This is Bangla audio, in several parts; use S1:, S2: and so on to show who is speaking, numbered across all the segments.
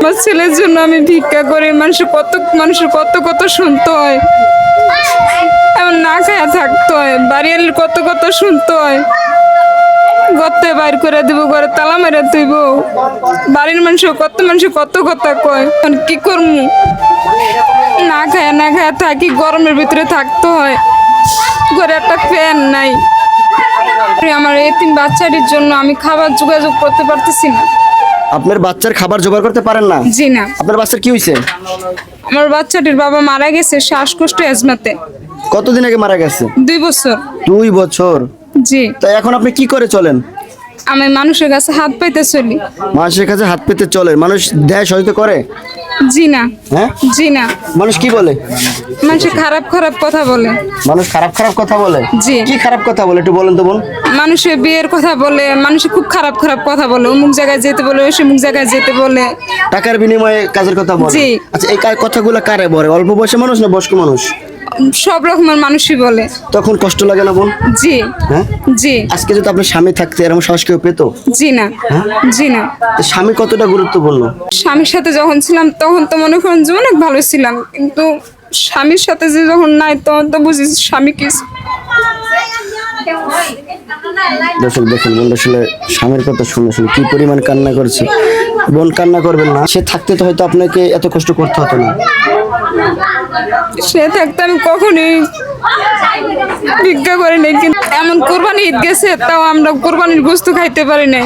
S1: আমার ছেলের জন্য আমি ভিক্ষা করি, মানুষের কত কত শুনতে হয়, এমন না খায়া থাকতে হয়, বাড়ির কত কত শুনতে হয়, গর্তে বাইর করে দিব, ঘরে তালা মেরে তুইব, বাড়ির মানুষ কত কথা কয়, এখন কি করবো? না খায়া থাকি, গরমের ভিতরে থাকতে হয়, ঘরে একটা ফ্যান নাই। আমার এতিম বাচ্চাটির জন্য আমি খাবার যোগাযোগ করতে পারতেছি না।
S2: আপনার বাচ্চার খাবার জোগাড় করতে পারেন না?
S1: জি না।
S2: আপনার বাচ্চার কি হয়েছে?
S1: আমার বাচ্চাটির বাবা মারা গেছে শ্বাসকষ্ট অ্যাজমাতে।
S2: কতদিন আগে মারা গেছে?
S1: 2 বছর।
S2: 2 বছর?
S1: জি।
S2: তো এখন আপনি কি করে চলেন?
S1: আমি মানুষের কাছে হাত পাইতে চলি।
S2: মানুষের কাছে হাত পেতে চলেন? মানুষ দেয় সহায়তা করে?
S1: জি না।
S2: হ্যাঁ?
S1: জি না।
S2: মানুষ কি বলে?
S1: মানুষ খারাপ কথা বলে।
S2: মানুষ খারাপ কথা বলে?
S1: জি।
S2: কি খারাপ কথা বলে একটু বলেন তো বোন।
S1: মানুষের বিয়ের কথা বলে, মানুষে খুব খারাপ কথা বলে, অমুক জায়গায় যেতে বলে, অমুক জায়গায় যেতে বলে,
S2: টাকার বিনিময়ে কাজের কথা বলে।
S1: জি।
S2: আচ্ছা, এই কথাগুলো কারে বলে? অল্প বয়সের মানুষ না বয়স্ক মানুষ?
S1: সব রকমের মানুষই বলে।
S2: তখন কষ্ট লাগে না বোন?
S1: জি।
S2: হ্যাঁ?
S1: জি।
S2: আজকে যদি আপনার স্বামী থাকতে এরকম সাহস কেউ পেতো?
S1: জি না। জি না।
S2: তো স্বামী কতটা গুরুত্বপূর্ণ?
S1: স্বামীর সাথে যখন ছিলাম তখন তো মনে করেন যে অনেক ভালো ছিলাম, কিন্তু স্বামীর সাথে যে যখন নাই তখন তো বুঝি স্বামী কি।
S2: দর্শক দেখেন বোন আসলে স্বামীর কথা শুনে শুনে কি পরিমাণ কান্না করছে। বোন কান্না করবেন না, সে থাকতে তো হয়তো আপনাকে এত কষ্ট করতে হতো না।
S1: সে থাকতে আমি কখনোই ভিক্ষা করি নাই, কিন্তু এমন কোরবানি ঈদ গেছে তাও আমরা কোরবানির গোস্ত খাইতে পারি নাই।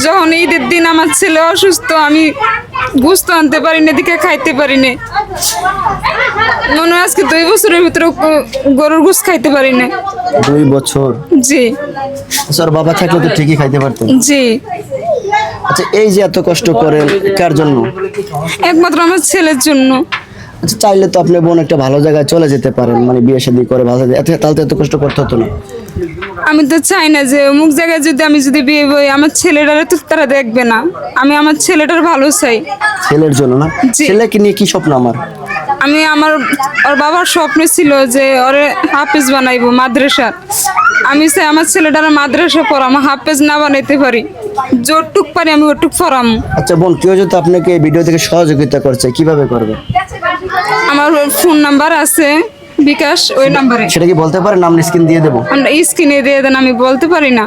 S1: যখন ঈদের দিন আমার ছেলে অসুস্থ, আমি গোস্ত আনতে পারি না, দিকে খাইতে পারি না। মনে হয় আজকে 2 বছরের ভিতরে গরুর গোস্ত খাইতে পারি না।
S2: 2 বছর?
S1: জি।
S2: স্যার বাবা থাকলে তো ঠিকই খাইতে পারতেন।
S1: জি।
S2: আচ্ছা, এই যে এত কষ্ট করেন কার জন্য?
S1: একমাত্র আমার ছেলের জন্য।
S2: আচ্ছা, চাইলে তো আপনি বোন একটা ভালো জায়গায় চলে যেতে পারেন, মানে বিয়ে শাদী করে ভালো তাহলে তো এত কষ্ট করতে হতো না।
S1: আমি তো চাই না যে অমুক জায়গায় আমি যদি বিয়ে হই আমার ছেলেটারে তো তারা দেখবে না। আমি আমার ছেলেটার ভালো চাই।
S2: ছেলের জন্য না?
S1: জি।
S2: ছেলেকে নিয়ে কি স্বপ্ন আমার?
S1: ওর বাবার স্বপ্ন ছিল যে ওরে হাফেজ বানাইবো মাদ্রাসা। আমি চাই আমার ছেলেটার মাদ্রাসা পড়াম, হাফেজ না বানাইতে পারি, যতটুক পারি আমি ওটুক পড়াম।
S2: আচ্ছা বোন, কেউ যদি আপনাকে এই ভিডিও থেকে সহযোগিতা করছে কিভাবে করবে?
S1: আমার ফোন নাম্বার আছে বিকাশ, ওই নাম্বারে।
S2: সেটা কি বলতে পারেন? নাম স্ক্রিন দিয়ে দেবো।
S1: আমরা স্ক্রিনে দিয়ে দেন, আমি বলতে পারি না।